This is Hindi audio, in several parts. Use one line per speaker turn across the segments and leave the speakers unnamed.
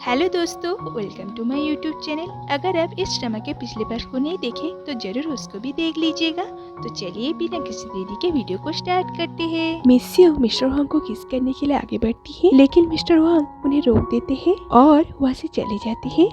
हेलो दोस्तों, welcome to my YouTube channel. अगर आप इस ड्रामा के पिछले पार्ट को नहीं देखे तो जरूर उसको भी देख लीजिएगा। तो चलिए बिना किसी देरी के वीडियो को स्टार्ट करते हैं।
मिस्यू मिस्टर वांग को किस करने के लिए आगे बढ़ती है, लेकिन मिस्टर वांग उन्हें रोक देते हैं और वहाँ से चले जाते हैं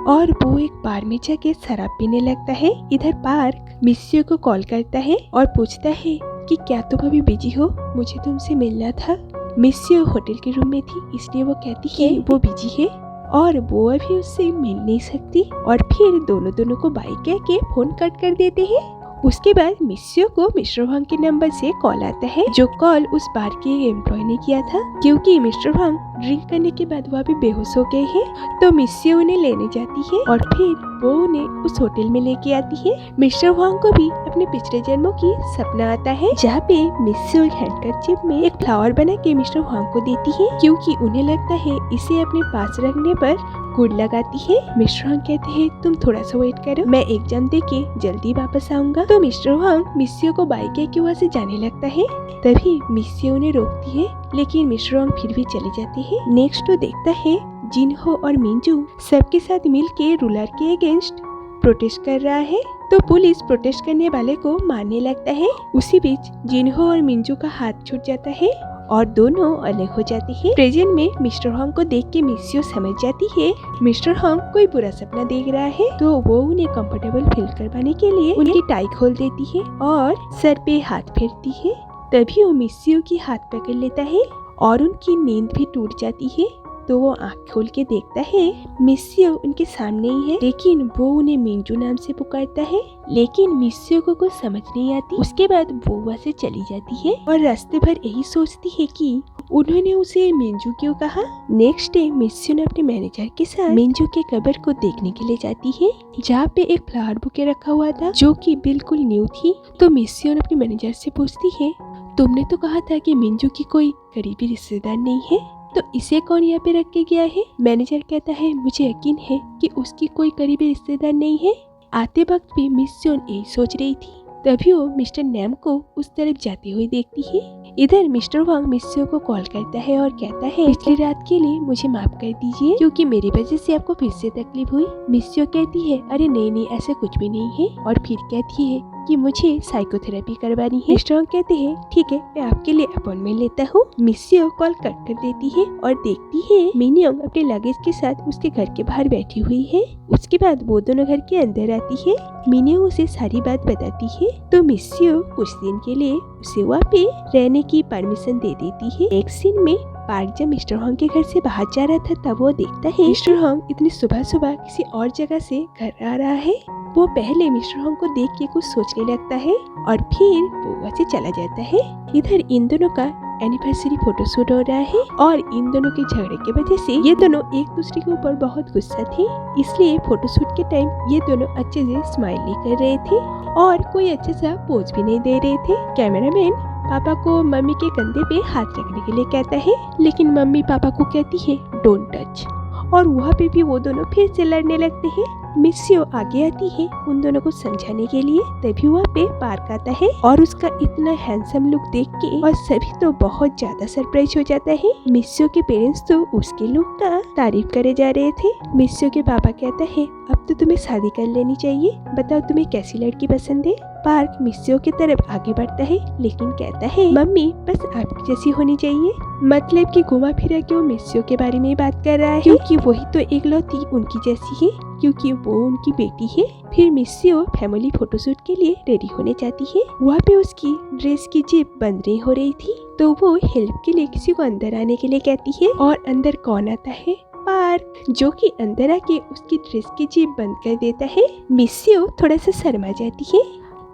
और वो एक बार में जाके शराब पीने लगता है। इधर पार्क मिस्यू को कॉल करता है और पूछता है कि क्या तुम अभी बिजी हो, मुझे तुमसे मिलना था। मिस्यू होटल के रूम में थी, इसलिए वो कहती है वो बिजी है और वो अभी उससे मिल नहीं सकती। और फिर दोनों को बाय कह के फोन कट कर देते हैं। उसके बाद मिस्यू को मिस्टर वांग के नंबर से कॉल आता है, जो कॉल उस बार के एम्प्लॉय ने किया था, क्योंकि मिस्टर वांग ड्रिंक करने के बाद वहाँ पे बेहोश हो गए हैं। तो मिस्यू उन्हें लेने जाती है और फिर वो उन्हें उस होटल में लेके आती है। मिस्टर वांग को भी अपने पिछले जन्मों की सपना आता है, जहाँ पे मिस्यू एक हैंडकरचिप में एक फ्लावर बना के मिस्टर वांग को देती है, क्योंकि उन्हें लगता है इसे अपने पास रखने पर गुड लगाती है। मिस्टर वांग कहते हैं तुम थोड़ा सा वेट करो, मैं एग्जाम देके जल्दी वापस आऊंगा। तो मिस्टर वांग मिस्यू को बाय कह के वहाँ से जाने लगता है। तभी मिस्यू उन्हें रोकती है, लेकिन मिस्टर वांग फिर भी चले जाते हैं। नेक्स्ट तो देखता है जिनहो और मिंजू सबके साथ मिलके रूलर के अगेंस्ट प्रोटेस्ट कर रहा है। तो पुलिस प्रोटेस्ट करने वाले को मारने लगता है। उसी बीच जिनहो और मिंजू का हाथ छूट जाता है और दोनों अलग हो जाते हैं। प्रेजेंट में मिस्टर हॉन्ग को देख के मिस्यू समझ जाती है मिस्टर हॉन्ग कोई बुरा सपना देख रहा है, तो वो उन्हें कंफर्टेबल फील करवाने के लिए उनकी टाई खोल देती है और सर पे हाथ फेरती है। तभी वो मिस्यू की हाथ पकड़ लेता है और उनकी नींद भी टूट जाती है। तो वो आँख खोल के देखता है मिस्यू उनके सामने ही है, लेकिन वो उन्हें मिंजू नाम से पुकारता है। लेकिन मिस्यू को कुछ समझ नहीं आती। उसके बाद वो वहाँ से चली जाती है और रास्ते भर यही सोचती है कि उन्होंने उसे मिंजू क्यों कहा। नेक्स्ट डे मिस्यू ने अपने मैनेजर के साथ मिंजू के कब्र को देखने के लिए जाती है, जहाँ पे एक फ्लावर बुके रखा हुआ था जो कि बिल्कुल न्यू थी। तो मिस्यू ने अपने मैनेजर से पूछती है तुमने तो कहा था कि मिंजू की कोई करीबी रिश्तेदार नहीं है, तो इसे कौन यहाँ पे रख के गया है। मैनेजर कहता है मुझे यकीन है कि उसकी कोई करीबी रिश्तेदार नहीं है। आते वक्त भी मिस्यू यही सोच रही थी। तभी वो मिस्टर नैम को उस तरफ जाते हुए देखती है। इधर मिस्टर वांग मिस्यू को कॉल करता है और कहता है पिछली रात के लिए मुझे माफ कर दीजिए, क्योंकि मेरी वजह से आपको फिर से तकलीफ हुई। मिस्यू कहती है अरे नहीं ऐसा कुछ भी नहीं है, और फिर कहती है कि मुझे साइकोथेरेपी करवानी है। मिस्टर वांग कहते हैं ठीक है, मैं आपके लिए अपॉइंटमेंट लेता हूँ। मिस्यू कॉल कट कर देती है और देखती है मिनियोंग अपने लगेज के साथ उसके घर के बाहर बैठी हुई है। उसके बाद वो दोनों घर के अंदर आती है। मिनियोंग उसे सारी बात बताती है। तो मिस्यू कुछ दिन के लिए उसे वहाँ पे रहने की परमिशन दे देती है। एक सीन में पार्क जब मिस्टर हॉन्ग के घर से बाहर जा रहा था, तब वो देखता है मिस्टर हॉन्ग इतनी सुबह सुबह किसी और जगह से घर आ रहा है। वो पहले मिस्टर हॉन्ग को देख के कुछ सोचने लगता है और फिर वो वहाँ से चला जाता है। इधर इन दोनों का एनिवर्सरी फोटोशूट हो रहा है और इन दोनों के झगड़े की वजह से ये दोनों एक दूसरे के ऊपर बहुत गुस्सा थे, इसलिए फोटोशूट के टाइम ये दोनों अच्छे से स्माइल नहीं कर रहे थे और कोई अच्छे सा पोज भी नहीं दे रहे थे। कैमरामैन पापा को मम्मी के कंधे पे हाथ रखने के लिए कहता है, लेकिन मम्मी पापा को कहती है डोंट टच, और वहाँ पे भी वो दोनों फिर से लड़ने लगते हैं। मिस्यू आगे आती है उन दोनों को समझाने के लिए। तभी वहाँ पे पार्क आता है और उसका इतना हैंडसम लुक देख के और सभी तो बहुत ज्यादा सरप्राइज हो जाता है। मिस्यू के पेरेंट्स तो उसके लुक का तारीफ करे जा रहे थे। मिस्यू के पापा कहता है अब तो तुम्हें शादी कर लेनी चाहिए, बताओ तुम्हें कैसी लड़की पसंद है। पार्क मिस्यू की तरफ आगे बढ़ता है, लेकिन कहता है मम्मी बस आपकी जैसी होनी चाहिए। मतलब कि घुमा फिरा के वो मिस्यू के बारे में बात कर रहा है, क्योंकि वही तो इकलौती उनकी जैसी है, क्योंकि वो उनकी बेटी है। फिर मिस्यू फैमिली फोटोशूट के लिए रेडी होने जाती है। वहाँ पे उसकी ड्रेस की जिप बंद नहीं हो रही थी, तो वो हेल्प के लिए किसी को अंदर आने के लिए कहती है। और अंदर कौन आता है, पार्क, जो कि अंदर आके उसकी ड्रेस की जिप बंद कर देता है। मिस्यू थोड़ा सा शर्मा जाती है।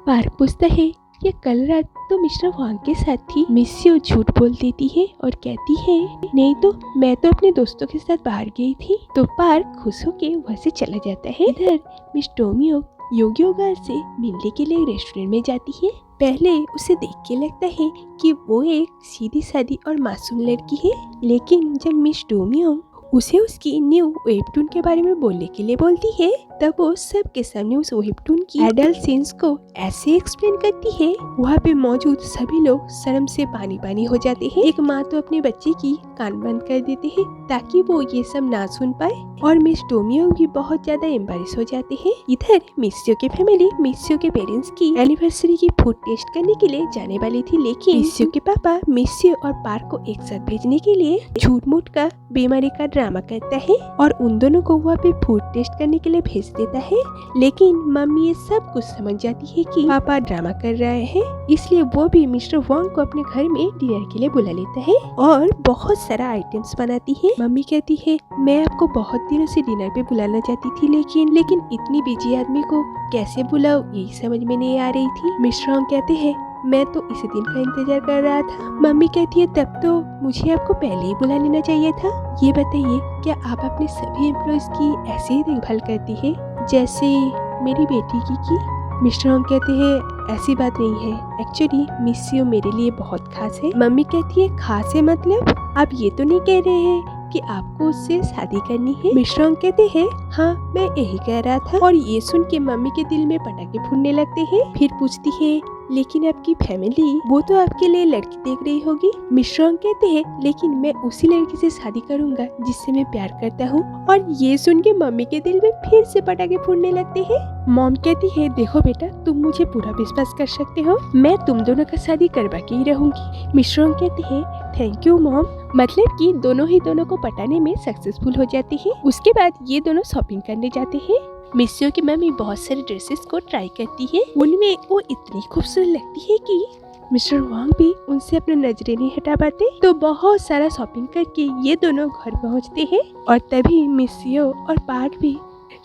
पार्क पूछता है ये कल रात तो मिस्टर वांग के साथ थी। मिस्यू झूठ बोल देती है और कहती है नहीं तो मैं तो अपने दोस्तों के साथ बाहर गई थी। तो पार्क खुश होके वहाँ से चला जाता है। इधर मिस टोमियो योगियो गार से मिलने के लिए रेस्टोरेंट में जाती है। पहले उसे देख के लगता है कि वो एक सीधी सादी और मासूम लड़की है, लेकिन जब मिस टोमियो उसे उसकी न्यू वेबटून के बारे में बोलने के लिए बोलती है, तब वो सबके सामने उस वेबटून की एडल्ट सीन्स को ऐसे एक्सप्लेन करती है, वहाँ पे मौजूद सभी लोग शर्म से पानी पानी हो जाते हैं। एक माँ तो अपने बच्चे की कान बंद कर देते हैं ताकि वो ये सब ना सुन पाए, और मिस टोमियो भी बहुत ज्यादा एम्बैरेस हो जाते हैं। इधर मिस्सियो की फैमिली मिस्सियो के पेरेंट्स की एनिवर्सरी की फूड टेस्ट करने के लिए जाने वाली थी, लेकिन मिस्सियो के पापा मिस्सियो और पार्क को एक साथ भेजने के लिए झूठ मूठ का बीमारी का ड्रामा करता है और उन दोनों को वहाँ पे फूड टेस्ट करने के लिए भेज देता है। लेकिन मम्मी ये सब कुछ समझ जाती है कि पापा ड्रामा कर रहे हैं, इसलिए वो भी मिस्टर वांग को अपने घर में डिनर के लिए बुला लेता है और बहुत सारा आइटम्स बनाती है। मम्मी कहती है मैं आपको बहुत दिनों से डिनर पे बुलाना चाहती थी, लेकिन इतनी बिजी आदमी को कैसे बुलाओ यही समझ में नहीं आ रही थी। मिस्टर वांग कहते हैं मैं तो इसी दिन का इंतजार कर रहा था। मम्मी कहती है तब तो मुझे आपको पहले ही बुला लेना चाहिए था। ये बताइए क्या आप अपने सभी एम्प्लॉयज की ऐसे ही देखभाल करती है जैसे मेरी बेटी की? मिस्टर वांग कहते हैं ऐसी बात नहीं है, एक्चुअली मिस्सियो मेरे लिए बहुत खास है। मम्मी कहती है खास है मतलब? आप ये तो नहीं कह रहे हैं कि आपको उससे शादी करनी है? मिस्टर वांग कहते हैं हाँ मैं यही कह रहा था। और ये सुन के मम्मी के दिल में पटाखे फूटने लगते हैं। फिर पूछती है लेकिन आपकी फैमिली वो तो आपके लिए लड़की देख रही होगी। मिस्टर वांग कहते हैं लेकिन मैं उसी लड़की से शादी करूंगा जिससे मैं प्यार करता हूँ। और ये सुन के मम्मी के दिल में फिर से पटाखे फूटने लगते हैं। मॉम कहती है देखो बेटा तुम मुझे पूरा विश्वास कर सकते हो, मैं तुम दोनों का शादी करवा के ही रहूंगी। मिस्टर वांग कहते हैं थैंक यू मॉम, मतलब कि दोनों ही दोनों को पटाने में सक्सेसफुल हो जाती है। उसके बाद ये दोनों शॉपिंग करने जाते हैं। मिस्सियो की मम्मी बहुत सारे ड्रेसेस को ट्राई करती है, उनमें वो इतनी खूबसूरत लगती है कि मिस्टर वांग भी उनसे अपनी नजरें नहीं हटा पाते। तो बहुत सारा शॉपिंग करके ये दोनों घर पहुंचते हैं और तभी मिस्सियो और पार्क भी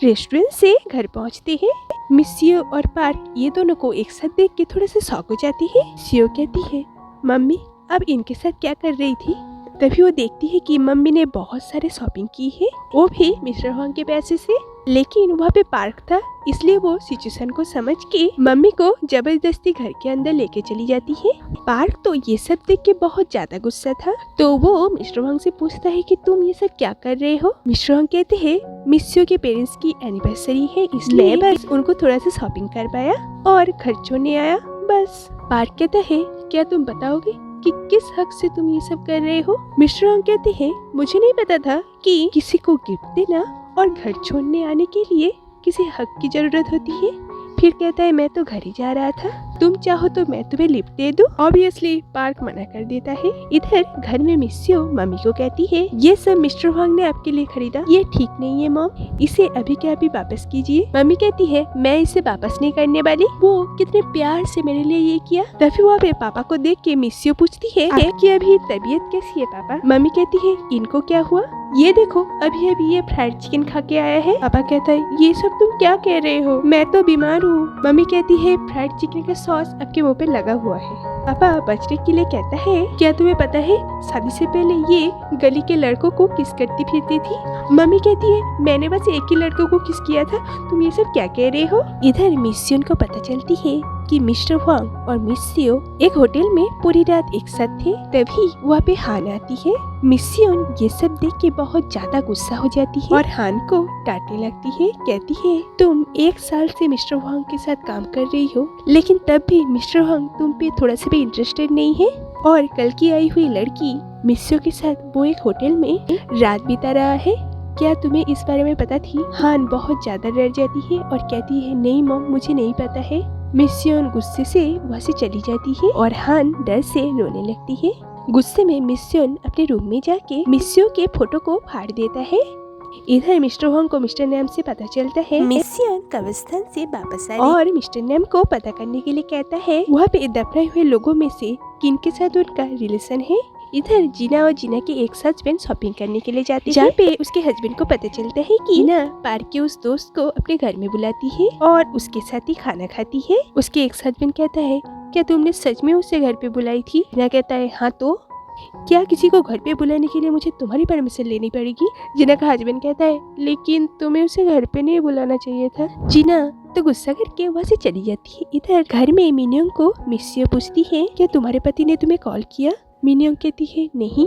रेस्टोरेंट से घर पहुंचते हैं। मिस्सियो और पार्क ये दोनों को एक साथ देख के थोड़ा सा शॉक हो जाती है। सियो कहती है मम्मी अब इनके साथ क्या कर रही थी? तभी वो देखती है कि मम्मी ने बहुत सारे शॉपिंग की है, वो भी मिस्टर वांग के पैसे से। लेकिन वहाँ पे पार्क था, इसलिए वो सिचुएशन को समझ के मम्मी को जबरदस्ती घर के अंदर लेके चली जाती है। पार्क तो ये सब देख के बहुत ज्यादा गुस्सा था, तो वो मिस्टर वांग से पूछता है कि तुम ये सब क्या कर रहे हो? मिस्टर वांग कहते हैं मिस्सियो के पेरेंट्स की एनिवर्सरी है इसलिए बस उनको थोड़ा सा शॉपिंग कर पाया और घर छोड़ने आया बस। पार्क कहता है क्या तुम बताओगे कि किस हक से तुम ये सब कर रहे हो? मिस्टर वांग कहते हैं मुझे नहीं पता था कि किसी को गिफ्ट देना और घर छोड़ने आने के लिए किसी हक की जरूरत होती है। फिर कहता है मैं तो घर ही जा रहा था, तुम चाहो तो मैं तुम्हें लिफ्ट दे दूं। ऑब्वियसली पार्क मना कर देता है। इधर घर में मिस्सियो मम्मी को कहती है ये सब मिस्टर वांग ने आपके लिए खरीदा, ये ठीक नहीं है मॉम, इसे अभी के अभी वापस कीजिए। मम्मी कहती है मैं इसे वापस नहीं करने वाली, वो कितने प्यार से मेरे लिए ये किया। तभी वहाँ पे पापा को देख के मिस्सियो पूछती है कि अभी तबीयत कैसी है पापा? मम्मी कहती है इनको क्या हुआ, ये देखो अभी अभी ये फ्राइड चिकन खा के आया है। पापा कहता है ये सब तुम क्या कह रहे हो, मैं तो बीमार हूँ। मम्मी कहती है फ्राइड चिकन का सॉस आपके मुंह पे लगा हुआ है। पापा बचने के लिए कहता है क्या तुम्हें पता है शादी से पहले ये गली के लड़कों को किस करती फिरती थी? मम्मी कहती है मैंने बस एक ही लड़कों को किस किया था, तुम ये सब क्या कह रहे हो? इधर मिस्सियो को पता चलती है कि मिस्टर वांग और मिस्सियो एक होटल में पूरी रात एक साथ थे। तभी वहाँ पे हान आती है। मिस्सियो ये सब देख के बहुत ज्यादा गुस्सा हो जाती है और हान को डांटने लगती है। कहती है तुम 1 साल से मिस्टर वांग के साथ काम कर रही हो, लेकिन तब भी मिस्टर वांग तुम पे थोड़ा सा भी इंटरेस्टेड नहीं है। और कल की आई हुई लड़की मिस्सियो के साथ वो एक होटल में रात बिता रहा है। क्या तुम्हें इस बारे में पता थी? हान बहुत ज्यादा डर जाती है और कहती है नहीं मॉम मुझे नहीं पता है। मिस्सियो गुस्से से वहाँ से चली जाती है और हान डर से रोने लगती है। गुस्से में मिस्सियो अपने रूम में जाके मिस्सियो के फोटो को फाड़ देता है। इधर मिस्टर वांग को मिस्टर नैम से पता चलता है मिस्सियो कब्रिस्तान से वापस आई और मिस्टर नैम को पता करने के लिए कहता है वहाँ पे दफनाए हुए लोगों में से किन के साथ उनका रिलेशन है। इधर जीना और जीना के एक साथ हस्बैंड शॉपिंग करने के लिए जाते हैं, जहाँ पे उसके हस्बैंड को पता चलता है कि जीना पार्क के उस दोस्त को अपने घर में बुलाती है और उसके साथ ही खाना खाती है। उसके एक हस्बैंड कहता है क्या तुमने सच में उसे घर पे बुलाई थी? जीना कहता है हाँ तो क्या किसी को घर पे बुलाने के लिए मुझे तुम्हारी परमिशन लेनी पड़ेगी? जीना का हस्बैंड कहता है लेकिन तुम्हें उसे घर पे नहीं बुलाना चाहिए था। जीना तो गुस्सा करके वहाँ से चली जाती है। इधर घर में मिनियोंग को मिस्सियो पूछती है क्या तुम्हारे पति ने तुम्हें कॉल किया? मिनियोंग कहती है नहीं।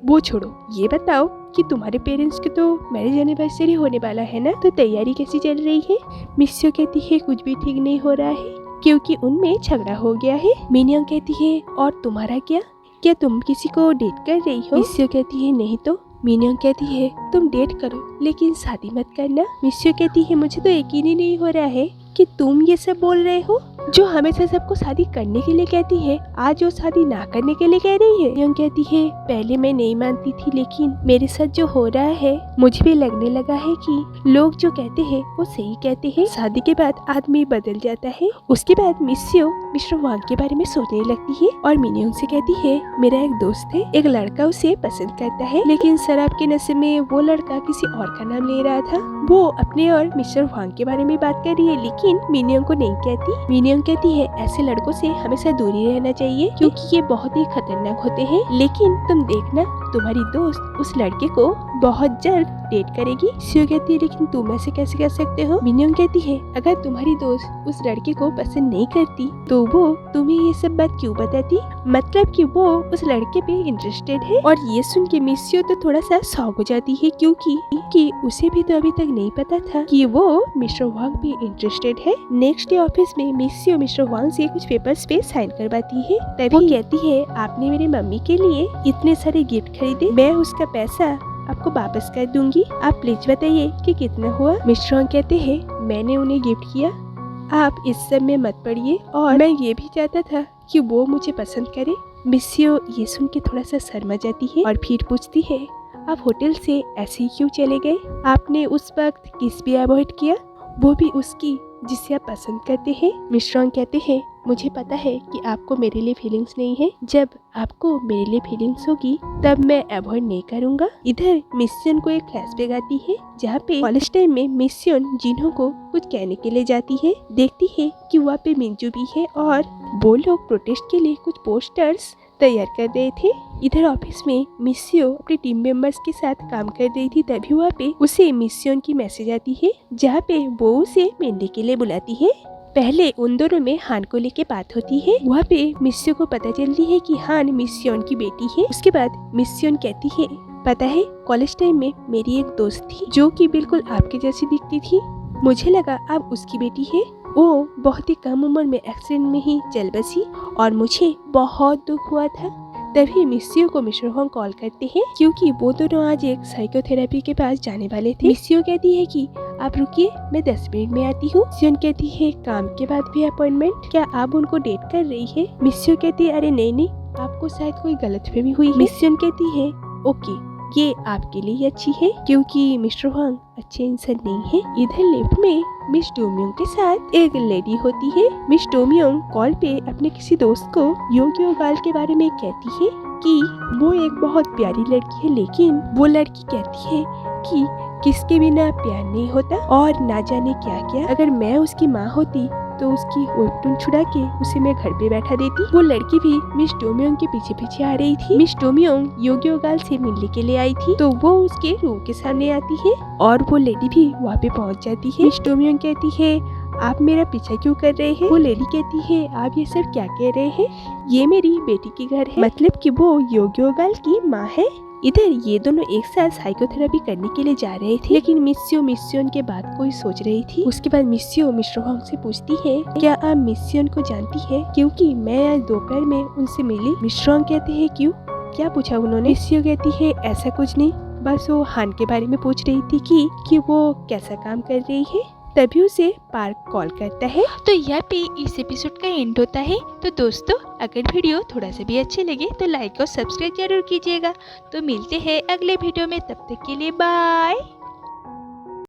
वो छोड़ो, ये बताओ कि तुम्हारे पेरेंट्स की तो मैरिज एनिवर्सरी होने वाला है ना, तो तैयारी कैसी चल रही है। मिस्यो कहती है कुछ भी ठीक नहीं हो रहा है क्योंकि उनमें झगड़ा हो गया है। मिनियन कहती है और तुम्हारा क्या तुम किसी को डेट कर रही हो। मिस्यो कहती है नहीं तो। मिनियन कहती है तुम डेट करो लेकिन शादी मत करना। मिस्यो कहती है मुझे तो यकीन ही नहीं हो रहा है कि तुम ये सब बोल रहे हो। जो हमेशा सबको शादी करने के लिए कहती है आज वो शादी ना करने के लिए कह रही है। मिनियन कहती है पहले मैं नहीं मानती थी लेकिन मेरे साथ जो हो रहा है मुझे भी लगने लगा है कि लोग जो कहते हैं वो सही कहते हैं। शादी के बाद आदमी बदल जाता है। उसके बाद मिस्यो मिस्टर वांग के बारे में सोचने लगती है और मिनियन से कहती है मेरा एक दोस्त है, एक लड़का उसे पसंद करता है लेकिन शराब के नशे में वो लड़का किसी और का नाम ले रहा था। वो अपने और मिस्टर वांग के बारे में बात कर रही है लेकिन मिनियन को नहीं कहती। मिनियन कहती है ऐसे लड़कों से हमेशा दूरी रहना चाहिए क्योंकि ये बहुत ही खतरनाक होते हैं। लेकिन तुम देखना तुम्हारी दोस्त उस लड़के को बहुत जल्द डेट करेगी। सियो कहती है लेकिन तुम ऐसे कैसे कर सकते हो। मिनियन कहती है अगर तुम्हारी दोस्त उस लड़के को पसंद नहीं करती तो वो तुम्हें ये सब बात क्यों बताती, मतलब कि वो उस लड़के पे इंटरेस्टेड है। और ये सुन के मिस्यो तो थोड़ा सा शॉक हो जाती है क्योंकि उसे भी तो अभी तक नहीं पता था कि वो मिस्टर वांग पे इंटरेस्टेड है। नेक्स्ट डे ऑफिस में मिस्यो मिस्टर वांग से कुछ पेपर्स पे साइन करवाती है। तभी वो कहती है आपने मेरी मम्मी के लिए इतने सारे गिफ्ट खरीदे, मैं उसका पैसा आपको वापस कर दूंगी, आप प्लीज बताइए कि कितना हुआ। मिस्टर वांग कहते हैं मैंने उन्हें गिफ्ट किया, आप इस सब में मत पड़िए और मैं ये भी चाहता था कि वो मुझे पसंद करे। मिस्यो ये सुन के थोड़ा सा शर्मा जाती है और फिर पूछती है आप होटल से ऐसे ही क्यों चले गए, आपने उस वक्त किस भी अवॉइड किया, वो भी उसकी जिसे आप पसंद करते हैं। मिस्टर वांग कहते हैं मुझे पता है कि आपको मेरे लिए फीलिंग्स नहीं है, जब आपको मेरे लिए फीलिंग्स होगी तब मैं अवॉइड नहीं करूंगा। इधर मिस्योन को एक फ्लैशबैक आती है जहाँ पे कॉलेज टाइम में मिस्योन जिन्हों को कुछ कहने के लिए जाती है, देखती है कि वहाँ पे मिंजू भी है और वो लोग प्रोटेस्ट के लिए कुछ पोस्टर्स तैयार कर रहे थे। इधर ऑफिस में मिस्यो अपने टीम मेंबर्स के साथ काम कर रही थी, तभी वहाँ पे उसे मिस्योन की मैसेज आती है जहाँ पे वो उसे मिलने के लिए बुलाती है। पहले उन दोनों में हान को लेके बात होती है। वहाँ पे मिस्यो को पता चलती है कि हान मिस्योन की बेटी है। उसके बाद मिस्योन कहती है पता है कॉलेज टाइम में मेरी एक दोस्त थी जो कि बिल्कुल आपके जैसी दिखती थी, मुझे लगा आप उसकी बेटी है। वो बहुत ही कम उम्र में एक्सीडेंट में ही चल बसी और मुझे बहुत दुख हुआ था। तभी मिस्यो को मिस्टर वांग कॉल करते हैं क्योंकि वो दोनों आज एक साइकोथेरेपी के पास जाने वाले थे। मिस्यो कहती है कि आप रुकिए मैं 10 मिनट में आती हूँ। मिस्यो कहती है काम के बाद भी अपॉइंटमेंट, क्या आप उनको डेट कर रही है। मिस्यो कहती है अरे नहीं आपको शायद कोई गलतफहमी हुई है। मिस्यो कहती है ओके ये आपके लिए अच्छी है क्योंकि मिस्टर वांग अच्छे इंसान नहीं है। इधर लिफ्ट में मिस डोमियोंग के साथ एक लेडी होती है। मिस डोमियोंग कॉल पे अपने किसी दोस्त को योग्यो गाल के बारे में कहती है कि वो एक बहुत प्यारी लड़की है, लेकिन वो लड़की कहती है कि किसके बिना प्यार नहीं होता और ना जाने क्या क्या। अगर मैं उसकी माँ होती तो उसकी वेबटून छुड़ा के उसे मैं घर पे बैठा देती। वो लड़की भी मिस डोमियोंग के पीछे पीछे आ रही थी। मिस डोमियोंग योग्यो गाल से मिलने के लिए आई थी तो वो उसके रूम के सामने आती है और वो लेडी भी वहाँ पे पहुँच जाती है। मिस डोमियोंग कहती है आप मेरा पीछा क्यों कर रहे हैं। वो लेडी कहती है आप ये सब क्या कह रहे हैं, ये मेरी बेटी की घर है, मतलब कि वो योग्यो गाल की माँ है। इधर ये दोनों एक साथ साइकोथेरेपी करने के लिए जा रहे थे लेकिन मिस्योन के बात को ही सोच रही थी। उसके बाद मिस्यो मिस्टर वांग से पूछती है क्या आप मिस्योन को जानती है क्योंकि मैं आज दोपहर में उनसे मिली। मिस्टर वांग कहते हैं क्यों, क्या पूछा उन्होंने। मिस्यो कहती है ऐसा कुछ नहीं, बस वो हान के बारे में पूछ रही थी कि वो कैसा काम कर रही है। तभी उसे पार्क कॉल करता है।
तो यहाँ पे इस एपिसोड का एंड होता है। तो दोस्तों अगर वीडियो थोड़ा सा भी अच्छे लगे तो लाइक और सब्सक्राइब जरूर कीजिएगा। तो मिलते हैं अगले वीडियो में, तब तक के लिए बाय।